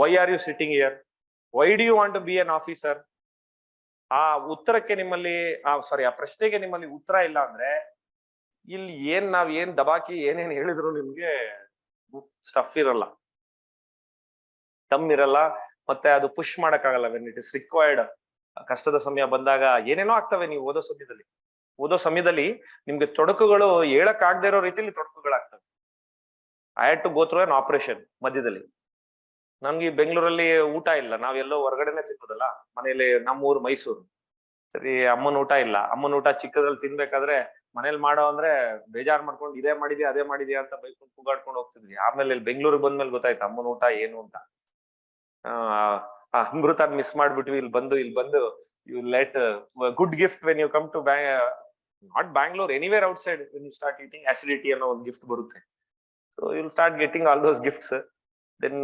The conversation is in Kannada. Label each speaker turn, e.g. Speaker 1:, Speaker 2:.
Speaker 1: Y are you sitting here, why do you want to be an officer? ಆ ಉತ್ತರಕ್ಕೆ ನಿಮ್ಮಲ್ಲಿ ಸಾರಿ, ಆ ಪ್ರಶ್ನೆಗೆ ನಿಮ್ಮಲ್ಲಿ ಉತ್ತರ ಇಲ್ಲ ಅಂದ್ರೆ ಇಲ್ಲಿ ನಾವ್ ಏನ್ ದಬಾಕಿ ಏನೇನ್ ಹೇಳಿದ್ರು ನಿಮ್ಗೆ ಸ್ಟಫ್ ಇರಲ್ಲ, ದಮ್ ಇರಲ್ಲ, ಮತ್ತೆ ಅದು ಪುಷ್ ಮಾಡಕ್ಕಾಗಲ್ಲ. ವೆನ್ ಇಟ್ ಇಸ್ ರಿಕ್ವೈರ್ಡ್, ಕಷ್ಟದ ಸಮಯ ಬಂದಾಗ ಏನೇನೋ ಆಗ್ತವೆ. ನೀವು ಓದೋ ಸಮಯದಲ್ಲಿ ನಿಮ್ಗೆ ತೊಡಕುಗಳು ಹೇಳಕ್ ಆಗದೆ ಇರೋ ರೀತಿಯಲ್ಲಿ ತೊಡಕುಗಳಾಗ್ತವೆ. I had to go through an operation ಮಧ್ಯದಲ್ಲಿ. ನಮ್ಗೆ ಬೆಂಗಳೂರಲ್ಲಿ ಊಟ ಇಲ್ಲ, ನಾವೆಲ್ಲೋ ಹೊರಗಡೆನೆ ತಿನ್ನೋದಲ್ಲ. ಮನೇಲಿ ನಮ್ಮೂರು ಮೈಸೂರು, ಸರಿ ಅಮ್ಮನ ಊಟ ಇಲ್ಲ. ಅಮ್ಮನ ಊಟ ಚಿಕ್ಕದ್ರಲ್ಲಿ ತಿನ್ಬೇಕಾದ್ರೆ ಮನೇಲಿ ಮಾಡೋ ಅಂದ್ರೆ ಬೇಜಾರ್ ಮಾಡ್ಕೊಂಡು ಇದೇ ಮಾಡಿದ್ಯಾ ಅದೇ ಮಾಡಿದ್ಯಾ ಅಂತ ಬೈಕೊಂಡು ಕೂಗಾಡ್ಕೊಂಡು ಹೋಗ್ತಿದ್ವಿ. ಆಮೇಲೆ ಇಲ್ಲಿ ಬೆಂಗಳೂರಿಗೆ ಬಂದ್ಮೇಲೆ ಗೊತ್ತಾಯ್ತು ಅಮ್ಮನ ಊಟ ಏನು ಅಂತ. ಅಮೃತ ಮಿಸ್ ಮಾಡ್ಬಿಟ್ವಿ. ಇಲ್ಲಿ ಬಂದು you let good gift when you come to not Bangalore, anywhere outside, when you start eating, acidity ಅನ್ನೋ ಒಂದು ಗಿಫ್ಟ್ ಬರುತ್ತೆ. So you will start getting all those gifts. Then